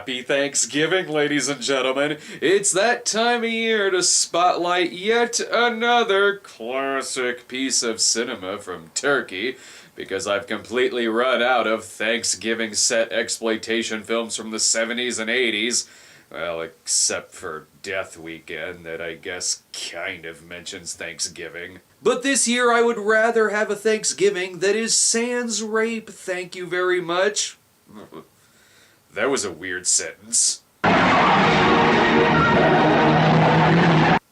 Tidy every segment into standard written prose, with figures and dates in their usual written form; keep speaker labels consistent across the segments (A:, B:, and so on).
A: Happy Thanksgiving, ladies and gentlemen. It's that time of year to spotlight yet another classic piece of cinema from Turkey, because I've completely run out of Thanksgiving set exploitation films from the 70s and 80s. Well, except for Death Weekend, that I guess kind of mentions Thanksgiving. But this year I would rather have a Thanksgiving that is sans rape, thank you very much. That was a weird sentence.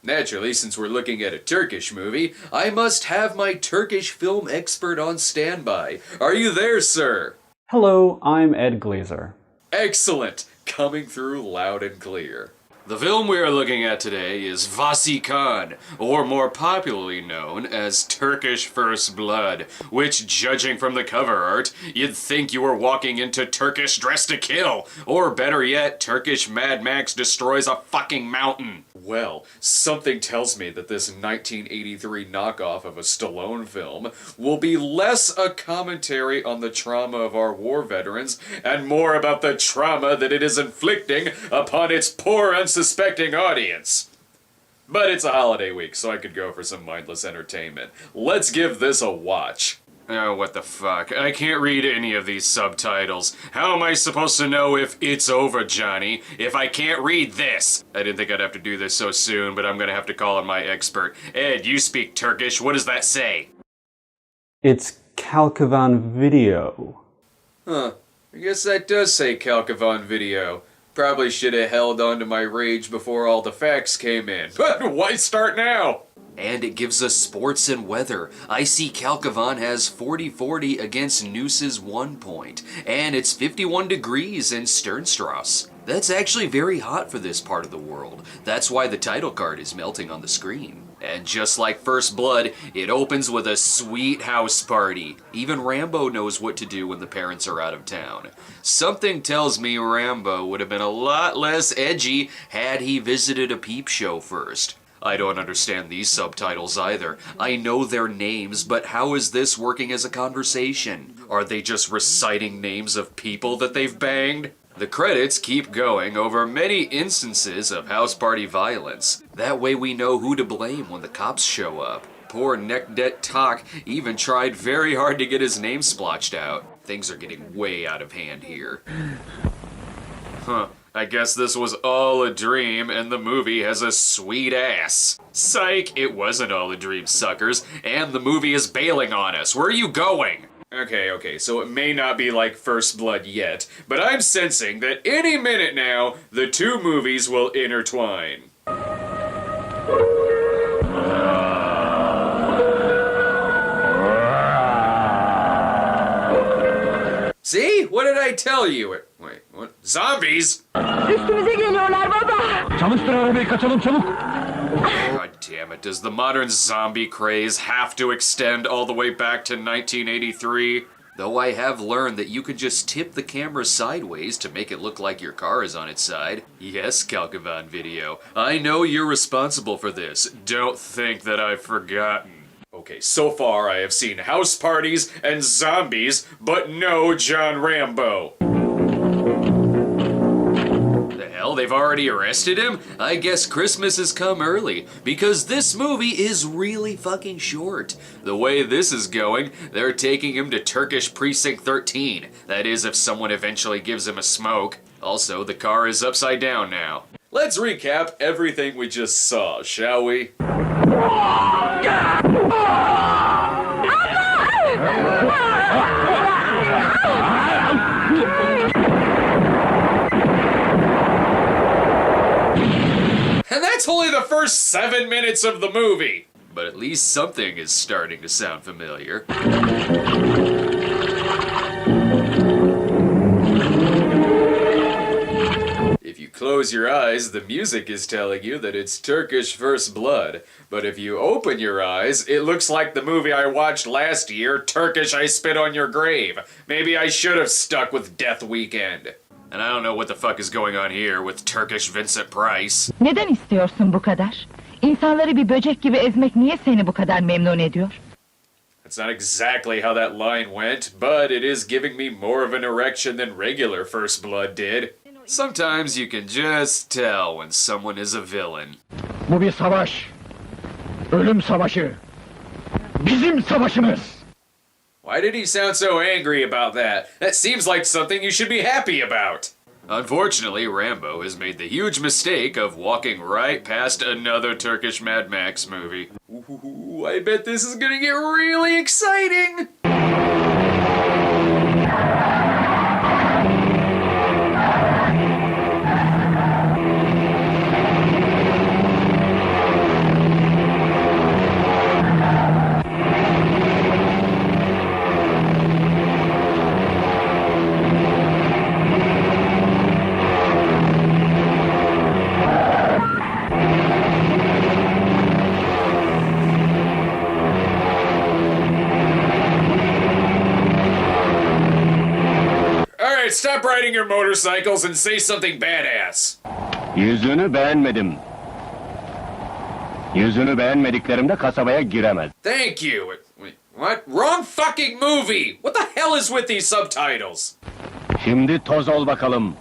A: Naturally, since we're looking at a Turkish movie, I must have my Turkish film expert on standby. Are you there, sir?
B: Hello, I'm Ed Glazer.
A: Excellent! Coming through loud and clear. The film we are looking at today is Vasi Khan, or more popularly known as Turkish First Blood, which, judging from the cover art, you'd think you were walking into Turkish Dress to Kill, or better yet, Turkish Mad Max destroys a fucking mountain. Well, something tells me that this 1983 knockoff of a Stallone film will be less a commentary on the trauma of our war veterans and more about the trauma that it is inflicting upon its poor unsuspecting audience. But it's a holiday week, so I could go for some mindless entertainment. Let's give this a watch. Oh, what the fuck. I can't read any of these subtitles. How am I supposed to know if it's over, Johnny, if I can't read this? I didn't think I'd have to do this so soon, but I'm gonna have to call on my expert. Ed, you speak Turkish. What does that say?
B: It's Kalkovan Video.
A: Huh. I guess that does say Kalkovan Video. Probably should have held on to my rage before all the facts came in. But why start now? And it gives us sports and weather. I see Kalkovan has 40-40 against Noose's 1 point, and it's 51 degrees in Sternstrasse. That's actually very hot for this part of the world. That's why the title card is melting on the screen. And just like First Blood, it opens with a sweet house party. Even Rambo knows what to do when the parents are out of town. Something tells me Rambo would have been a lot less edgy had he visited a peep show first. I don't understand these subtitles either. I know their names, but how is this working as a conversation? Are they just reciting names of people that they've banged? The credits keep going over many instances of house party violence. That way we know who to blame when the cops show up. Poor Nekdet Tak even tried very hard to get his name splotched out. Things are getting way out of hand here. Huh. I guess this was all a dream, and the movie has a sweet ass. Psych, it wasn't all a dream, suckers, and the movie is bailing on us. Where are you going? Okay, so it may not be like First Blood yet, but I'm sensing that any minute now, the two movies will intertwine. See? What did I tell you? Wait, what? Zombies?
C: Üstümüze geliyorlar baba.
B: Çalıştır arabayı, kaçalım çabuk.
A: God damn it, does the modern zombie craze have to extend all the way back to 1983? Though I have learned that you can just tip the camera sideways to make it look like your car is on its side. Yes, Kalkovan Video, I know you're responsible for this. Don't think that I've forgotten. Okay, so far I have seen house parties and zombies, but no John Rambo. The hell, they've already arrested him? I guess Christmas has come early, because this movie is really fucking short. The way this is going, they're taking him to Turkish Precinct 13. That is, if someone eventually gives him a smoke. Also, the car is upside down now. Let's recap everything we just saw, shall we? And that's only the first 7 minutes of the movie! But at least something is starting to sound familiar. If you close your eyes, the music is telling you that it's Turkish First Blood. But if you open your eyes, it looks like the movie I watched last year, Turkish I Spit on Your Grave. Maybe I should have stuck with Death Weekend. And I don't know what the fuck is going on here with Turkish Vincent Price.
C: Neden istiyorsun bu kadar? İnsanları bir böcek gibi ezmek niye seni bu kadar memnun ediyor?
A: That's not exactly how that line went, but it is giving me more of an erection than regular First Blood did. Sometimes you can just tell when someone is a villain.
D: Bu bir savaş. Ölüm savaşı. Bizim savaşımız.
A: Why did he sound so angry about that? That seems like something you should be happy about. Unfortunately, Rambo has made the huge mistake of walking right past another Turkish Mad Max movie. Ooh, I bet this is gonna get really exciting! Alright, stop riding your motorcycles and say something badass.
E: Yüzünü beğenmedim. Yüzünü beğenmediklerimde kasabaya giremez.
A: Thank you. Wait, what? Wrong fucking movie! What the hell is with these subtitles?
E: Şimdi toz ol bakalım.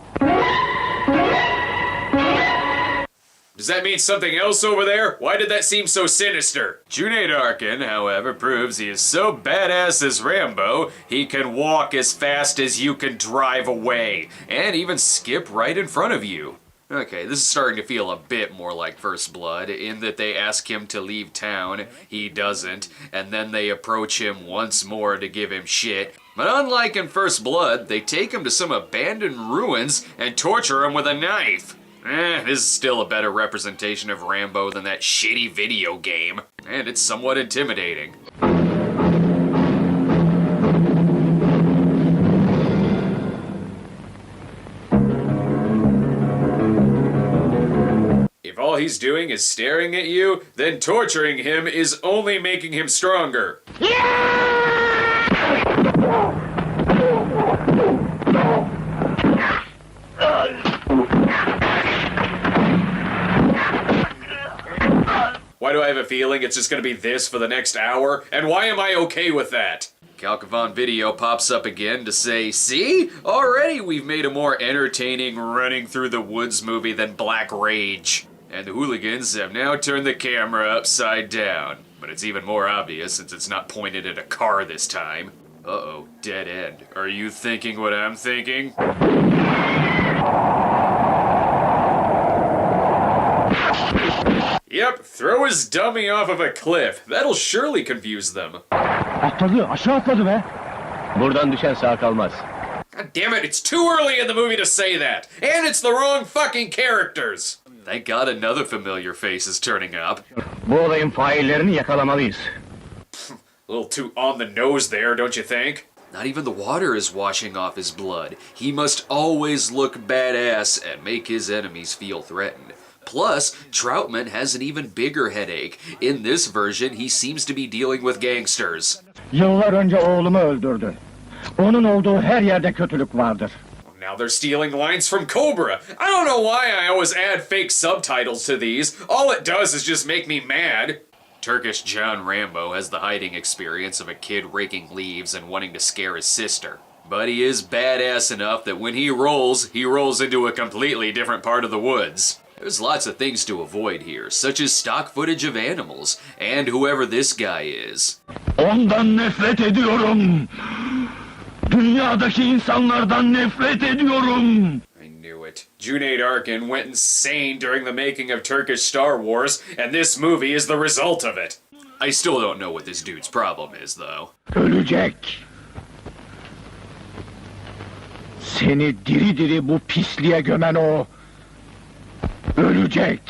A: Does that mean something else over there? Why did that seem so sinister? Junaid Arkin, however, proves he is so badass as Rambo, he can walk as fast as you can drive away, and even skip right in front of you. Okay, this is starting to feel a bit more like First Blood, in that they ask him to leave town, he doesn't, and then they approach him once more to give him shit. But unlike in First Blood, they take him to some abandoned ruins and torture him with a knife. This is still a better representation of Rambo than that shitty video game, and it's somewhat intimidating. If all he's doing is staring at you, then torturing him is only making him stronger. Why do I have a feeling it's just gonna be this for the next hour? And why am I okay with that? Calcavon Video pops up again to say, see? Already we've made a more entertaining running through the woods movie than Black Rage. And the hooligans have now turned the camera upside down. But it's even more obvious since it's not pointed at a car this time. Uh-oh, dead end. Are you thinking what I'm thinking? Yep, throw his dummy off of a cliff. That'll surely confuse them.
D: Atladı, aşağı atladı be.
E: Buradan düşen sağ kalmaz.
A: God damn it, it's too early in the movie to say that. And it's the wrong fucking characters. Thank God another familiar face is turning up.
E: Bu olayın faillerini yakalamalıyız.
A: A little too on the nose there, don't you think? Not even the water is washing off his blood. He must always look badass and make his enemies feel threatened. Plus, Troutman has an even bigger headache. In this version, he seems to be dealing with gangsters.
D: Yıllar önce oğlumu öldürdü. Onun olduğu her yerde kötülük vardır.
A: Now they're stealing lines from Cobra. I don't know why I always add fake subtitles to these. All it does is just make me mad. Turkish John Rambo has the hiding experience of a kid raking leaves and wanting to scare his sister. But he is badass enough that when he rolls into a completely different part of the woods. There's lots of things to avoid here, such as stock footage of animals, and whoever this guy is.
E: Ondan nefret ediyorum. Dünyadaki insanlardan nefret ediyorum.
A: I knew it. Junaid Arkin went insane during the making of Turkish Star Wars, and this movie is the result of it. I still don't know what this dude's problem is, though.
D: Ölecek. Seni diri diri bu pisliğe gömen o. Ölecek.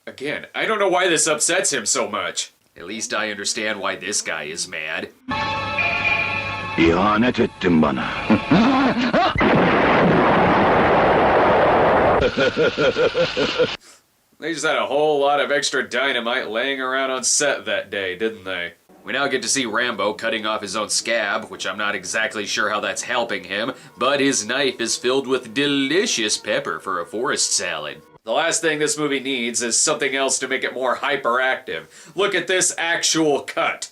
A: Again, I don't know why this upsets him so much. At least I understand why this guy is mad.
E: İhanet ettin bana.
A: They just had a whole lot of extra dynamite laying around on set that day, didn't they? We now get to see Rambo cutting off his own scab, which I'm not exactly sure how that's helping him, but his knife is filled with delicious pepper for a forest salad. The last thing this movie needs is something else to make it more hyperactive. Look at this actual cut.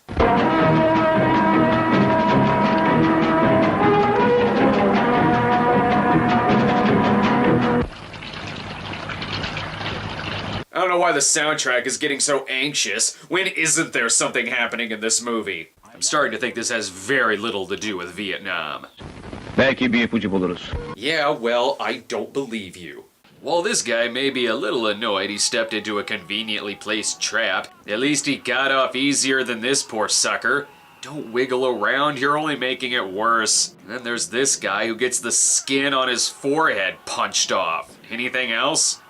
A: why the soundtrack is getting so anxious. When isn't there something happening in this movie? I'm starting to think this has very little to do with Vietnam.
E: Belki bir ipucu buluruz.
A: Yeah, well, I don't believe you. While this guy may be a little annoyed he stepped into a conveniently placed trap, at least he got off easier than this poor sucker. Don't wiggle around, you're only making it worse. And then there's this guy who gets the skin on his forehead punched off. Anything else?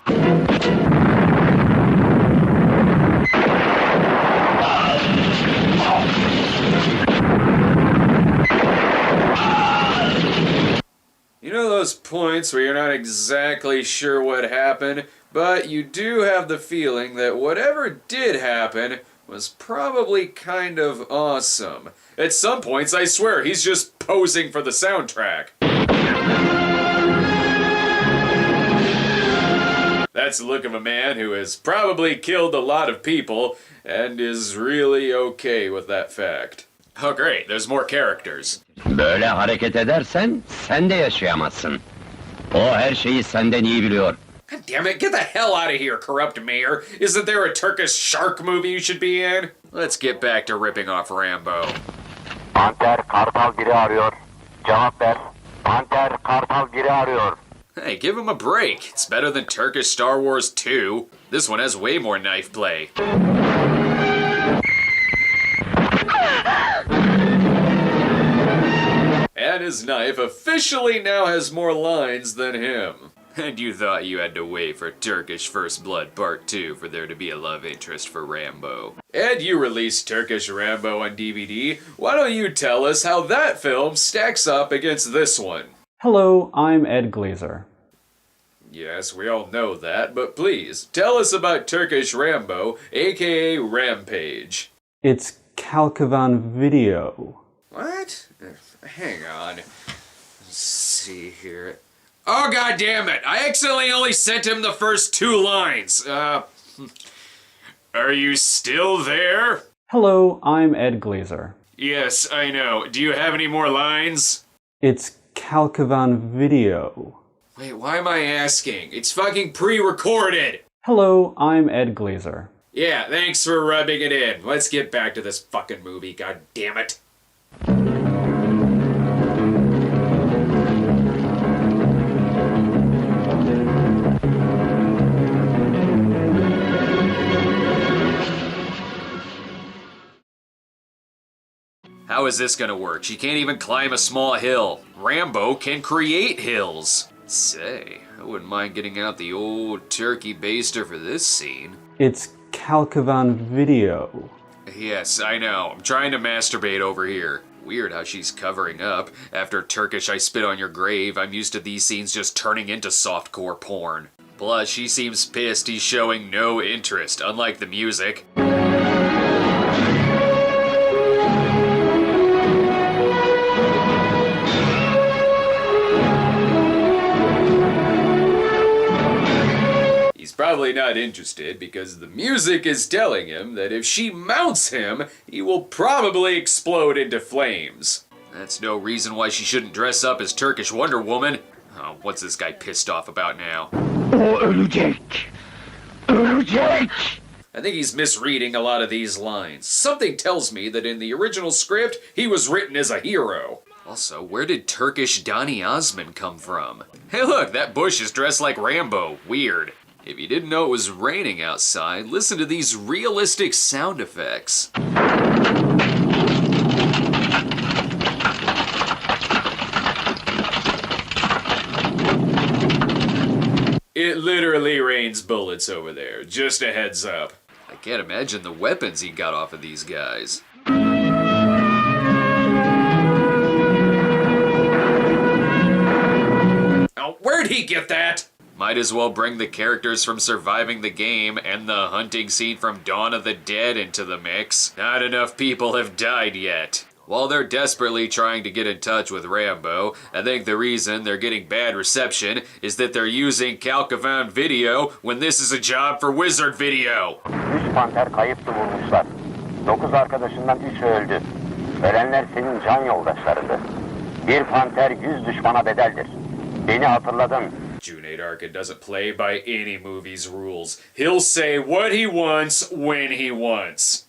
A: You know those points where you're not exactly sure what happened, but you do have the feeling that whatever did happen was probably kind of awesome. At some points, I swear, he's just posing for the soundtrack. That's the look of a man who has probably killed a lot of people and is really okay with that fact. Oh great, there's more characters.
E: Böyle hareket edersen sen de yaşayamazsın. O her şeyi senden iyi biliyor.
A: God damn it, get the hell out of here, corrupt mayor. Isn't there a Turkish shark movie you should be in? Let's get back to ripping off Rambo.
F: Panter Kartal biri arıyor. Cevap ver. Panter Kartal biri arıyor.
A: Hey, give him a break. It's better than Turkish Star Wars 2. This one has way more knife play. And his knife officially now has more lines than him. And you thought you had to wait for Turkish First Blood Part 2 for there to be a love interest for Rambo. And you released Turkish Rambo on DVD. Why don't you tell us how that film stacks up against this one?
B: Hello, I'm Ed Glazer.
A: Yes, we all know that, but please, tell us about Turkish Rambo, aka Rampage.
B: It's Kalkovan Video.
A: What? Hang on. Let's see here. Oh, god damn it! I accidentally only sent him the first 2 lines. Are you still there?
B: Hello, I'm Ed Glazer.
A: Yes, I know. Do you have any more lines?
B: It's Kalkovan Video.
A: Wait, why am I asking? It's fucking pre-recorded!
B: Hello, I'm Ed Glazer.
A: Yeah, thanks for rubbing it in. Let's get back to this fucking movie, god damn it. How is this gonna work? She can't even climb a small hill. Rambo can create hills. Say, I wouldn't mind getting out the old turkey baster for this scene.
B: It's Kalkovan Video.
A: Yes, I know. I'm trying to masturbate over here. Weird how she's covering up. After Turkish I Spit on Your Grave, I'm used to these scenes just turning into softcore porn. Plus, she seems pissed he's showing no interest, unlike the music. He's probably not interested because the music is telling him that if she mounts him, he will probably explode into flames. That's no reason why she shouldn't dress up as Turkish Wonder Woman. Oh, what's this guy pissed off about now?
E: O ölecek. Ölecek.
A: I think he's misreading a lot of these lines. Something tells me that in the original script, he was written as a hero. Also, where did Turkish Donny Osmond come from? Hey look, that bush is dressed like Rambo. Weird. If you didn't know it was raining outside, listen to these realistic sound effects. It literally rains bullets over there, just a heads up. I can't imagine the weapons he got off of these guys. Now, where'd he get that? Might as well bring the characters from Surviving the Game and the hunting scene from Dawn of the Dead into the mix. Not enough people have died yet. While they're desperately trying to get in touch with Rambo, I think the reason they're getting bad reception is that they're using Kalkovan Video when this is a job for Wizard Video.
F: 3 panter kayıptı bulmuşlar. 9 arkadaşından 3'ü öldü. Ölenler senin can yoldaşlarındı. Bir panter 100 düşmana bedeldir. Beni hatırladın.
A: June June Arkin doesn't play by any movie's rules. He'll say what he wants when he wants.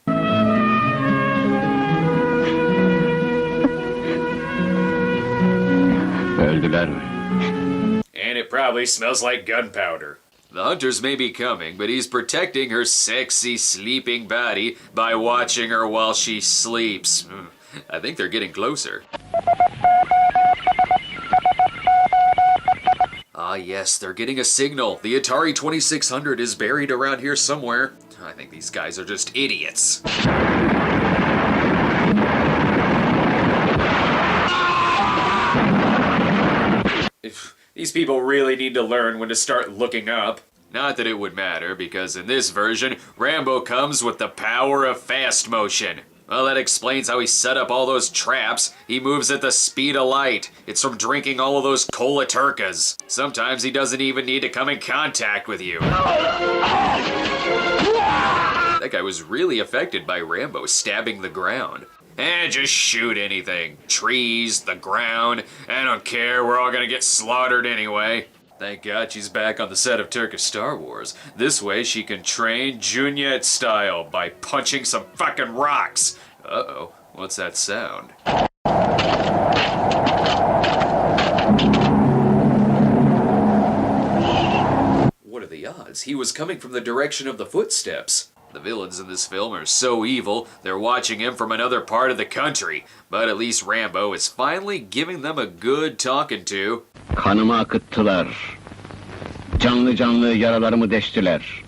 E: Öldüler mi?
A: And it probably smells like gunpowder. The hunters may be coming, but he's protecting her sexy sleeping body by watching her while she sleeps. I think they're getting closer. Ah yes, they're getting a signal. The Atari 2600 is buried around here somewhere. I think these guys are just idiots. These people really need to learn when to start looking up. Not that it would matter, because in this version, Rambo comes with the power of fast motion. Well, that explains how he set up all those traps. He moves at the speed of light. It's from drinking all of those cola turkas. Sometimes he doesn't even need to come in contact with you. That guy was really affected by Rambo stabbing the ground. Just shoot anything. Trees, the ground. I don't care, we're all gonna get slaughtered anyway. Thank God she's back on the set of Turkish Star Wars. This way she can train Junyet style by punching some fucking rocks. Uh-oh, what's that sound? What are the odds? He was coming from the direction of the footsteps. The villains in this film are so evil, they're watching him from another part of the country. But at least Rambo is finally giving them a good talking to.
E: Kanımı akıttılar. Canlı canlı yaralarımı deştiler.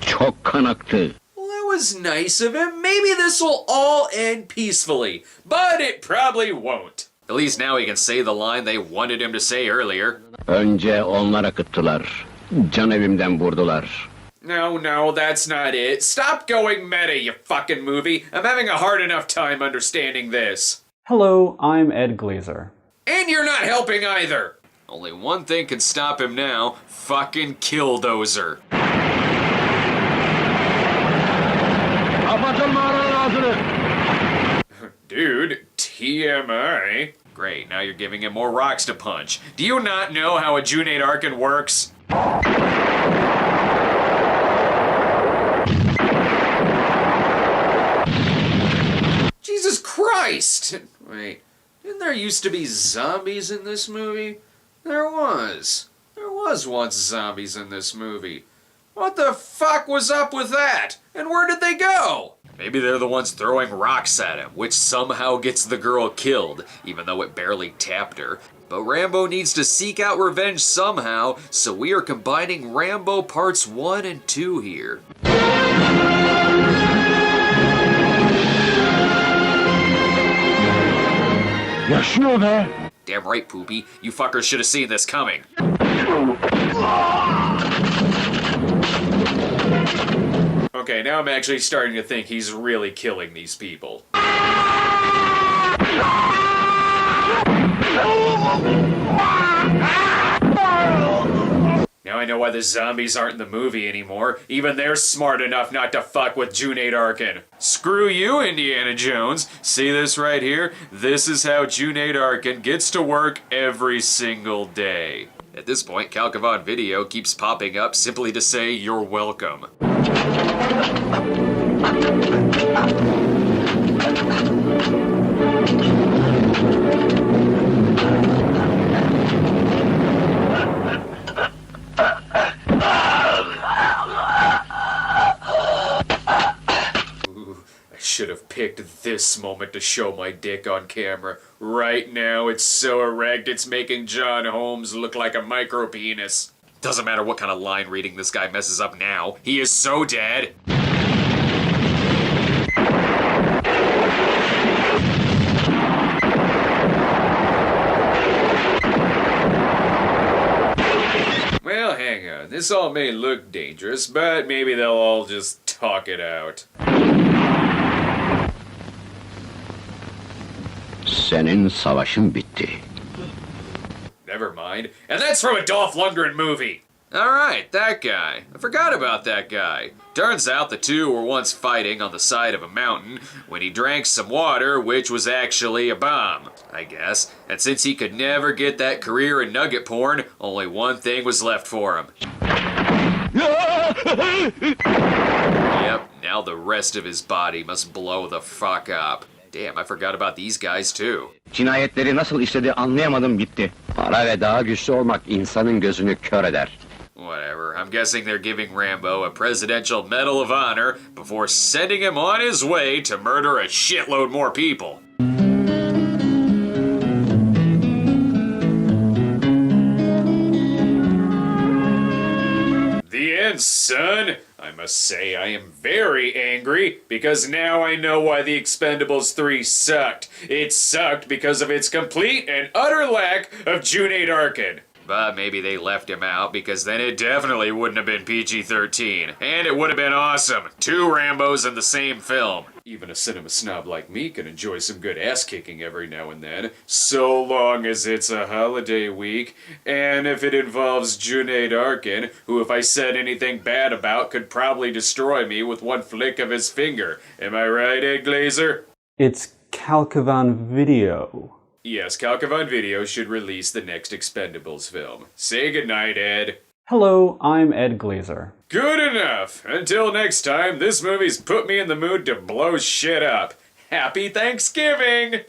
E: Çok kan aktı.
A: Well, that was nice of him. Maybe this will all end peacefully. But it probably won't. At least now he can say the line they wanted him to say earlier.
E: Önce onlar akıttılar. Can evimden vurdular.
A: No, that's not it. Stop going meta, you fucking movie. I'm having a hard enough time understanding this.
B: Hello, I'm Ed Glazer.
A: And you're not helping either. Only one thing can stop him now. Fucking Killdozer.
D: Kapatın mağaranın ağzını!
A: Dude, TMI. Great, now you're giving him more rocks to punch. Do you not know how a June Arkin works? Jesus Christ! Wait, didn't there used to be zombies in this movie? There was. There was once zombies in this movie. What the fuck was up with that? And where did they go? Maybe they're the ones throwing rocks at him, which somehow gets the girl killed, even though it barely tapped her. But Rambo needs to seek out revenge somehow, so we are combining Rambo Parts 1 and 2 here.
D: Yaşıyor be!
A: Damn right, Poopy. You fuckers should have seen this coming. Okay, now I'm actually starting to think he's really killing these people. Now I know why the zombies aren't in the movie anymore. Even they're smart enough not to fuck with June Arkin. Screw you, Indiana Jones. See this right here? This is how June Arkin gets to work every single day. At this point, Calcavan Video keeps popping up simply to say you're welcome. Should have picked this moment to show my dick on camera. Right now, it's so erect, it's making John Holmes look like a micro-penis. Doesn't matter what kind of line reading this guy messes up now. He is so dead. Well, hang on. This all may look dangerous, but maybe they'll all just talk it out.
E: Senin savaşın bitti.
A: Never mind. And that's from a Dolph Lundgren movie. Alright, that guy. I forgot about that guy. Turns out the two were once fighting on the side of a mountain when he drank some water, which was actually a bomb. I guess. And since he could never get that career in nugget porn, only one thing was left for him. Yep, now the rest of his body must blow the fuck up. Damn, I forgot about these guys too.
E: Cinayetleri nasıl işledi anlayamadım gitti. Para ve daha güçlü olmak insanın gözünü kör eder.
A: Whatever, I'm guessing they're giving Rambo a Presidential Medal of Honor before sending him on his way to murder a shitload more people. The end, son! I must say I am very angry because now I know why The Expendables 3 sucked. It sucked because of its complete and utter lack of Junaid Arkin. But maybe they left him out because then it definitely wouldn't have been PG-13. And it would have been awesome. 2 Rambos in the same film. Even a cinema snob like me can enjoy some good ass-kicking every now and then, so long as it's a holiday week, and if it involves Junaid Arkin, who if I said anything bad about could probably destroy me with one flick of his finger. Am I right, Ed Glazer?
B: It's Calcavan Video.
A: Yes, Calcavan Video should release the next Expendables film. Say goodnight, Ed.
B: Hello, I'm Ed Glazer.
A: Good enough. Until next time, this movie's put me in the mood to blow shit up. Happy Thanksgiving!